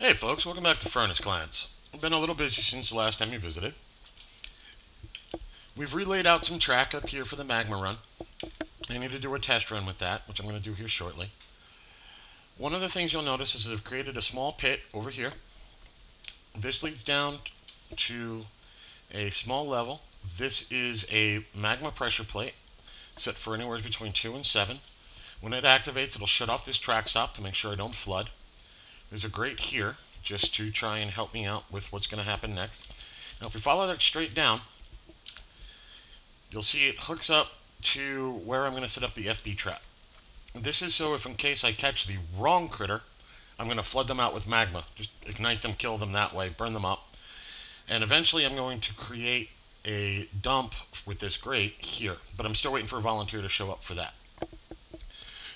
Hey folks, welcome back to FurnaceClans. I've been a little busy since the last time you visited. We've relayed out some track up here for the magma run. I need to do a test run with that, which I'm going to do here shortly. One of the things you'll notice is that I've created a small pit over here. This leads down to a small level. This is a magma pressure plate set for anywhere between 2 and 7. When it activates, it'll shut off this track stop to make sure I don't flood. There's a grate here just to try and help me out with what's going to happen next. Now if we follow that straight down, you'll see it hooks up to where I'm going to set up the FB trap. This is so if in case I catch the wrong critter, I'm going to flood them out with magma. Just ignite them, kill them that way, burn them up. And eventually I'm going to create a dump with this grate here, but I'm still waiting for a volunteer to show up for that.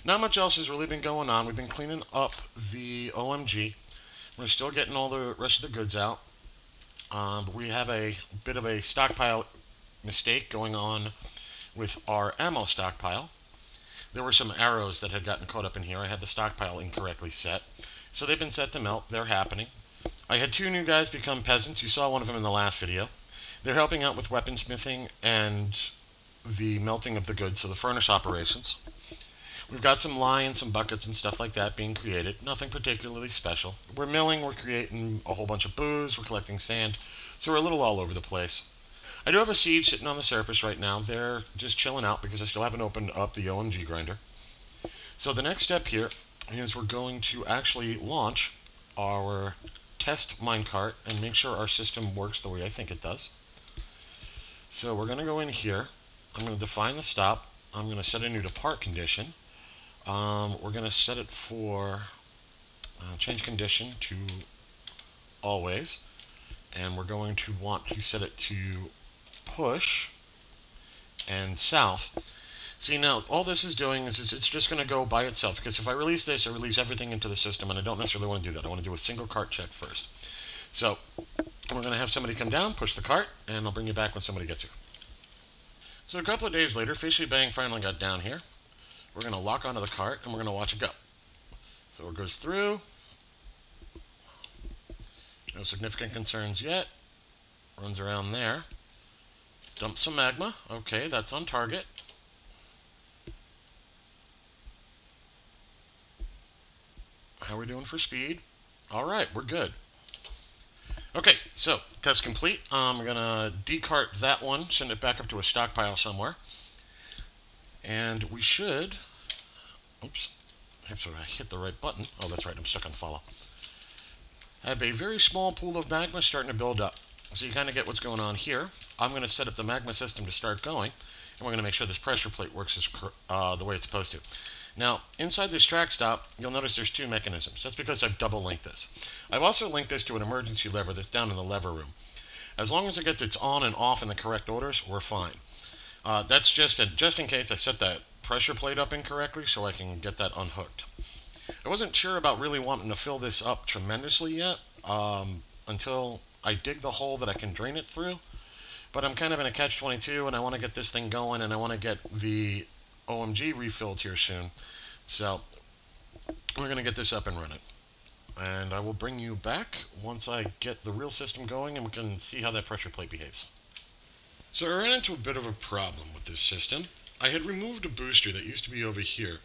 Not much else has really been going on. We've been cleaning up the OMG. We're still getting all the rest of the goods out. But we have a bit of a stockpile mistake going on with our ammo stockpile. There were some arrows that had gotten caught up in here. I had the stockpile incorrectly set. So they've been set to melt. They're happening. I had 2 new guys become peasants. You saw one of them in the last video. They're helping out with weaponsmithing and the melting of the goods, so the furnace operations. We've got some lye and some buckets and stuff like that being created. Nothing particularly special. We're milling, we're creating a whole bunch of booze, we're collecting sand, so we're a little all over the place. I do have a siege sitting on the surface right now. They're just chilling out because I still haven't opened up the OMG grinder. So the next step here is we're going to actually launch our test minecart and make sure our system works the way I think it does. So we're going to go in here. I'm going to define the stop. I'm going to set a new depart condition. We're going to set it for change condition to always, and we're going to want to set it to push and south. See, now all this is doing is it's just going to go by itself, because if I release this, I release everything into the system, and I don't necessarily want to do that. I want to do a single cart check first. So we're going to have somebody come down, push the cart, and I'll bring you back when somebody gets here. So a couple of days later, Fishy Bang finally got down here. We're going to lock onto the cart, and we're going to watch it go. So it goes through. No significant concerns yet. Runs around there. Dumps some magma. Okay, that's on target. How are we doing for speed? All right, we're good. Okay, so test complete. I'm going to decart that one, send it back up to a stockpile somewhere. And we should, oops, I hit the right button. Oh, that's right, I'm stuck on follow. I have a very small pool of magma starting to build up. So you kind of get what's going on here. I'm going to set up the magma system to start going, and we're going to make sure this pressure plate works the way it's supposed to. Now, inside this track stop, you'll notice there's 2 mechanisms. That's because I've double linked this. I've also linked this to an emergency lever that's down in the lever room. As long as it gets its on and off in the correct orders, we're fine. That's just in case I set that pressure plate up incorrectly so I can get that unhooked. I wasn't sure about really wanting to fill this up tremendously yet until I dig the hole that I can drain it through. But I'm kind of in a catch-22 and I want to get this thing going and I want to get the OMG refilled here soon. So we're going to get this up and running. And I will bring you back once I get the real system going and we can see how that pressure plate behaves. So I ran into a bit of a problem with this system. I had removed a booster that used to be over here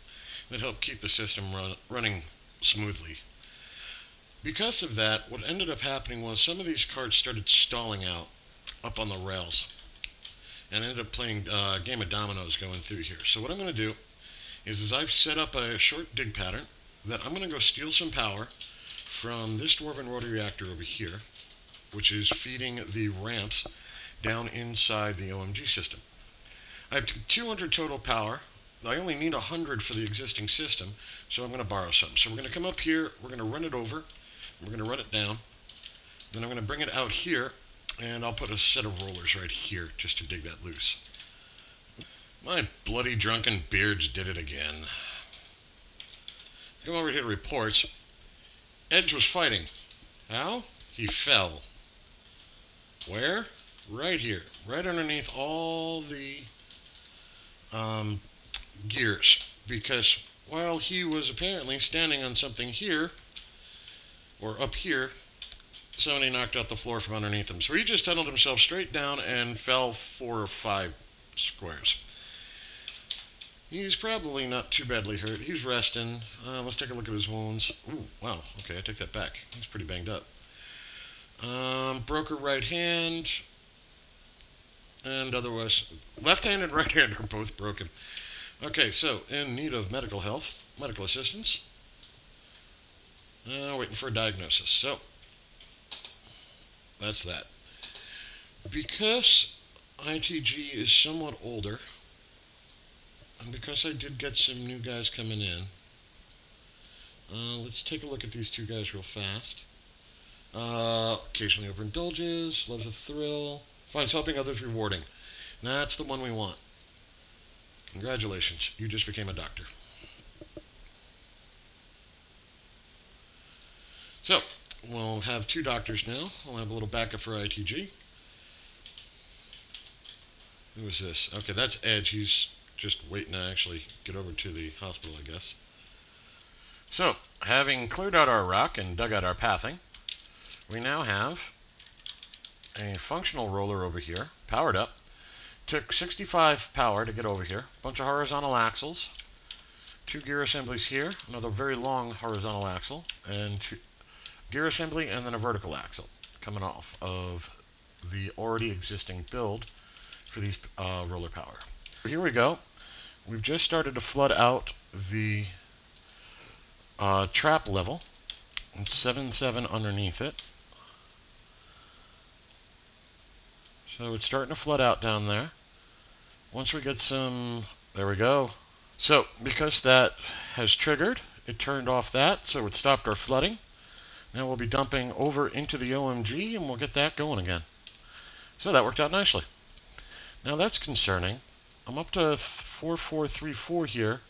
that helped keep the system running smoothly. Because of that, what ended up happening was some of these carts started stalling out up on the rails. And I ended up playing a game of dominoes going through here. So what I'm going to do is I've set up a short dig pattern that I'm going to go steal some power from this dwarven rotary reactor over here, which is feeding the ramps down inside the OMG system. I have 200 total power. I only need 100 for the existing system, so I'm going to borrow some. So we're going to come up here, we're going to run it over, we're going to run it down, then I'm going to bring it out here, and I'll put a set of rollers right here just to dig that loose. My bloody drunken beards did it again. Come over here to reports. Edge was fighting. How? He fell. Where? Right here, right underneath all the gears, because while he was apparently standing on something here, or up here, somebody knocked out the floor from underneath him. So he just tunneled himself straight down and fell 4 or 5 squares. He's probably not too badly hurt. He's resting. Let's take a look at his wounds. Ooh, wow. Okay, I take that back. He's pretty banged up. Broke her right hand. And otherwise, left hand and right hand are both broken. Okay, so in need of medical assistance. Waiting for a diagnosis. So, that's that. Because ITG is somewhat older, and because I did get some new guys coming in, let's take a look at these two guys real fast. Occasionally overindulges, loves a thrill, finds helping others rewarding. That's the one we want. Congratulations, you just became a doctor. So, we'll have 2 doctors now. We'll have a little backup for ITG. Who is this? Okay, that's Edge. He's just waiting to actually get over to the hospital, I guess. So, having cleared out our rock and dug out our pathing, we now have a functional roller over here, powered up. Took 65 power to get over here. Bunch of horizontal axles. 2 gear assemblies here. Another very long horizontal axle. And 2 gear assembly and then a vertical axle coming off of the already existing build for these roller power. Here we go. We've just started to flood out the trap level. And 7.7 underneath it. So it's starting to flood out down there. Once we get some, there we go. So because that has triggered, it turned off that, so it stopped our flooding. Now we'll be dumping over into the OMG and we'll get that going again. So that worked out nicely. Now that's concerning. I'm up to 4434 here,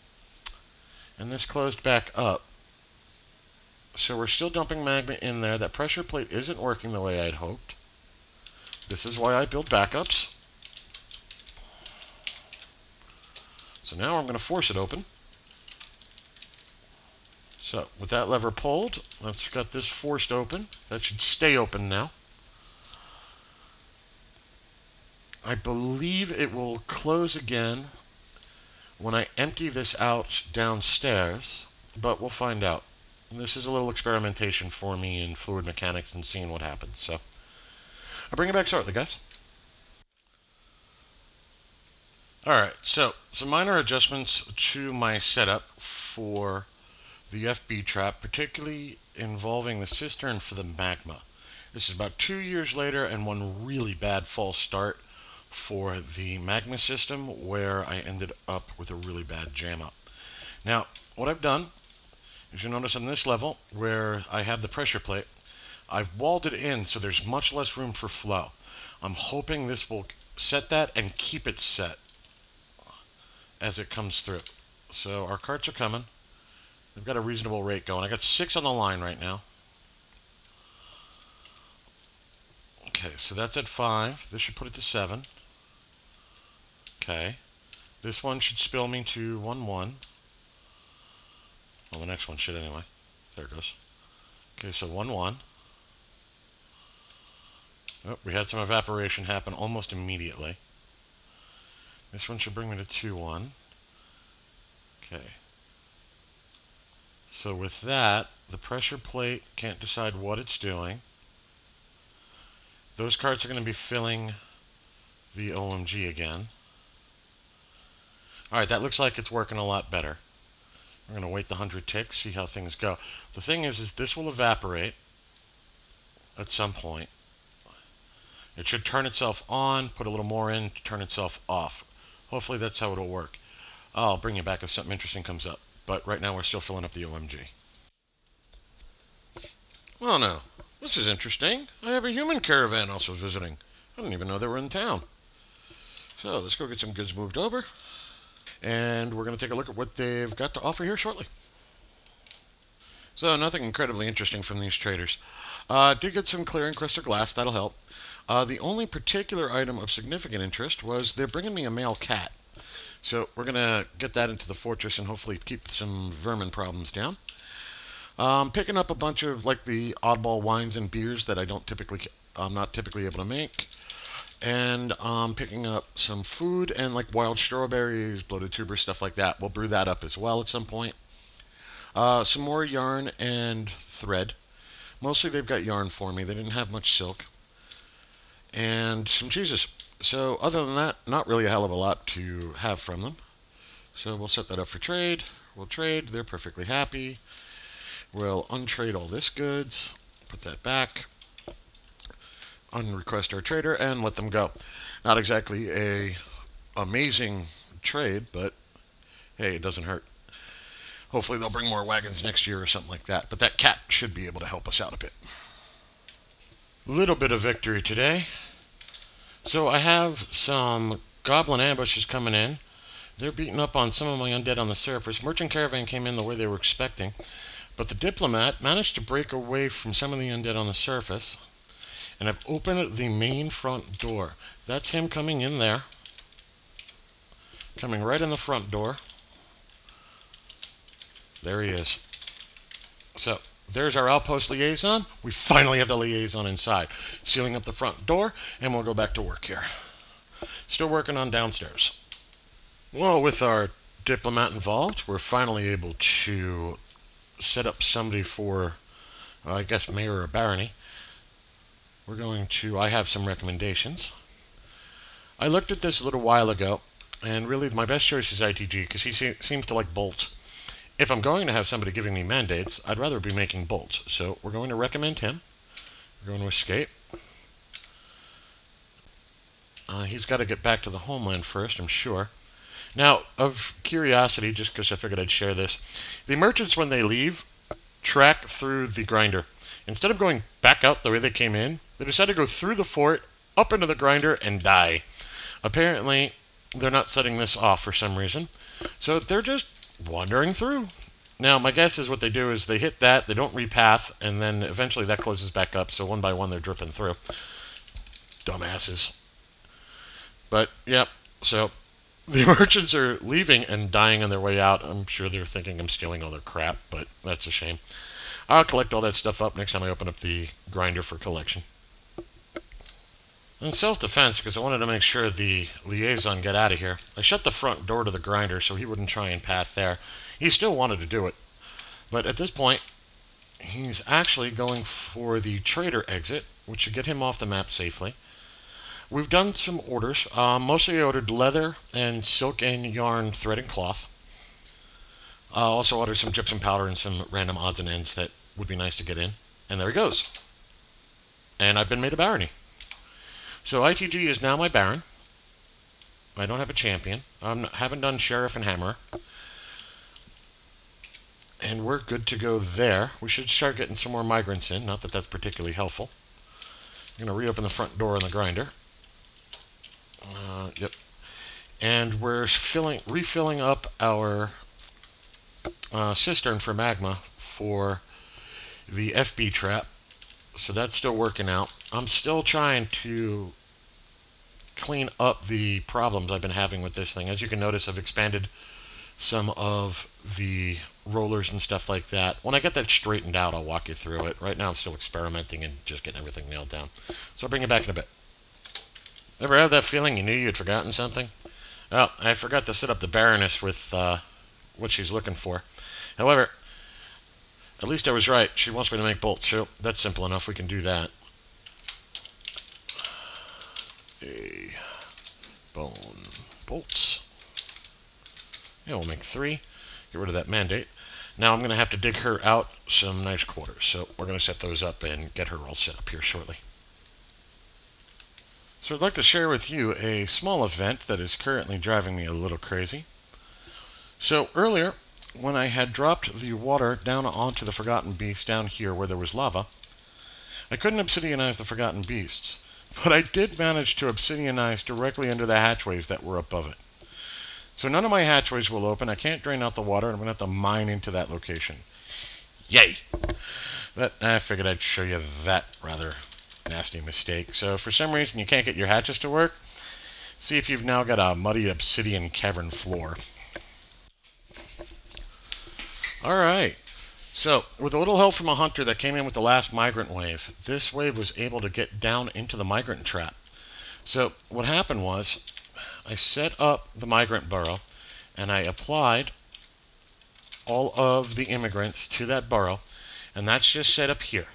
and this closed back up. So we're still dumping magma in there. That pressure plate isn't working the way I'd hoped. This is why I build backups. So now I'm going to force it open. So with that lever pulled, let's get this forced open. That should stay open now. I believe it will close again when I empty this out downstairs, but we'll find out. This is a little experimentation for me in fluid mechanics and seeing what happens. So I'll bring it back shortly, guys. Alright, so some minor adjustments to my setup for the FB trap, particularly involving the cistern for the magma. This is about 2 years later and one really bad false start for the magma system where I ended up with a really bad jam up. Now, what I've done is you'll notice on this level where I have the pressure plate, I've walled it in so there's much less room for flow. I'm hoping this will set that and keep it set as it comes through. So our carts are coming. They've got a reasonable rate going. I got 6 on the line right now. Okay, so that's at 5. This should put it to 7. Okay. This one should spill me to 1-1. Well, the next one should anyway. There it goes. Okay, so 1-1. Oh, we had some evaporation happen almost immediately. This one should bring me to 2-1. Okay. So with that, the pressure plate can't decide what it's doing. Those carts are going to be filling the OMG again. Alright, that looks like it's working a lot better. We're going to wait the 100 ticks, see how things go. The thing is this will evaporate at some point. It should turn itself on, put a little more in, to turn itself off. Hopefully that's how it'll work. I'll bring you back if something interesting comes up. But right now we're still filling up the OMG. Well now, this is interesting. I have a human caravan also visiting. I didn't even know they were in town. So let's go get some goods moved over. And we're going to take a look at what they've got to offer here shortly. So nothing incredibly interesting from these traders. Did get some clearing crystal glass, that'll help. The only particular item of significant interest was they're bringing me a male cat. So we're going to get that into the fortress and hopefully keep some vermin problems down. Picking up a bunch of like the oddball wines and beers that I'm not typically able to make. And picking up some food and like wild strawberries, bloated tubers, stuff like that. We'll brew that up as well at some point. Some more yarn and thread. Mostly they've got yarn for me. They didn't have much silk. And some cheeses. So other than that, not really a hell of a lot to have from them. So we'll set that up for trade. We'll trade. They're perfectly happy. We'll untrade all this goods. Put that back. Unrequest our trader and let them go. Not exactly a amazing trade, but hey, it doesn't hurt. Hopefully they'll bring more wagons next year or something like that. But that cat should be able to help us out a bit. Little bit of victory today. So I have some goblin ambushes coming in. They're beating up on some of my undead on the surface. Merchant caravan came in the way they were expecting. But the diplomat managed to break away from some of the undead on the surface. And I've opened the main front door. That's him coming in there. Coming right in the front door. There he is. So, there's our outpost liaison. We finally have the liaison inside. Sealing up the front door, and we'll go back to work here. Still working on downstairs. Well, with our diplomat involved, we're finally able to set up somebody for, I guess, mayor or barony. I have some recommendations. I looked at this a little while ago, and really my best choice is ITG, because he seems to like bolts. If I'm going to have somebody giving me mandates, I'd rather be making bolts. So we're going to recommend him. We're going to escape. He's got to get back to the homeland first, I'm sure. Now, of curiosity, just because I figured I'd share this, the merchants, when they leave, track through the grinder. Instead of going back out the way they came in, they decide to go through the fort, up into the grinder, and die. Apparently, they're not setting this off for some reason. So they're just wandering through. Now, my guess is what they do is they hit that, they don't repath, and then eventually that closes back up, so one by one they're dripping through. Dumbasses. But, yep, so the merchants are leaving and dying on their way out. I'm sure they're thinking I'm stealing all their crap, but that's a shame. I'll collect all that stuff up next time I open up the grinder for collection. In self-defense, because I wanted to make sure the liaison get out of here, I shut the front door to the grinder so he wouldn't try and path there. He still wanted to do it. But at this point, he's actually going for the trader exit, which should get him off the map safely. We've done some orders. Mostly I ordered leather and silk and yarn, thread and cloth. Also ordered some gypsum powder and some random odds and ends that would be nice to get in. And there he goes. And I've been made a barony. So ITG is now my baron. I don't have a champion. I haven't done sheriff and hammer. And we're good to go there. We should start getting some more migrants in. Not that that's particularly helpful. I'm going to reopen the front door on the grinder. Yep. And we're refilling up our cistern for magma for the FB trap. So that's still working out. I'm still trying to clean up the problems I've been having with this thing. As you can notice, I've expanded some of the rollers and stuff like that. When I get that straightened out, I'll walk you through it. Right now I'm still experimenting and just getting everything nailed down. So I'll bring you back in a bit. Ever have that feeling you knew you'd forgotten something? Well, I forgot to set up the Baroness with what she's looking for. However, at least I was right. She wants me to make bolts, so that's simple enough. We can do that. A bone bolts. Yeah, we'll make 3. Get rid of that mandate. Now I'm going to have to dig her out some nice quarters. So we're going to set those up and get her all set up here shortly. So I'd like to share with you a small event that is currently driving me a little crazy. So earlier, when I had dropped the water down onto the Forgotten Beast down here where there was lava, I couldn't obsidianize the Forgotten Beasts, but I did manage to obsidianize directly under the hatchways that were above it. So none of my hatchways will open. I can't drain out the water, and I'm going to have to mine into that location. Yay! But I figured I'd show you that rather nasty mistake. So for some reason you can't get your hatches to work, see if you've now got a muddy obsidian cavern floor. Alright, So, with a little help from a hunter that came in with the last migrant wave, this wave was able to get down into the migrant trap. So, what happened was, I set up the migrant burrow, and I applied all of the immigrants to that burrow, and that's just set up here.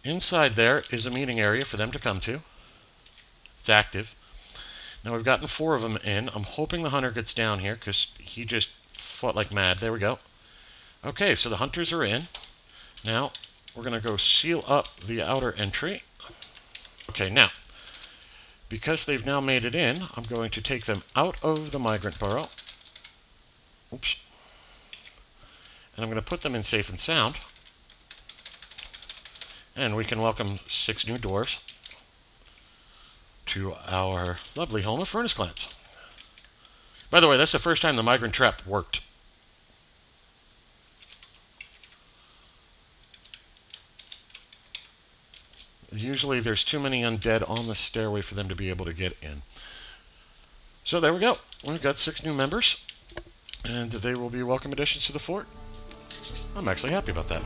Inside there is a meeting area for them to come to. It's active. Now we've gotten 4 of them in. I'm hoping the hunter gets down here because he just fought like mad. There we go. Okay, so the hunters are in. Now we're going to go seal up the outer entry. Okay, now, because they've now made it in, I'm going to take them out of the migrant burrow. Oops. And I'm going to put them in safe and sound. And we can welcome 6 new dwarves to our lovely home of FurnaceClans. By the way, that's the first time the migrant trap worked. Usually there's too many undead on the stairway for them to be able to get in. So there we go. We've got 6 new members, and they will be welcome additions to the fort. I'm actually happy about that.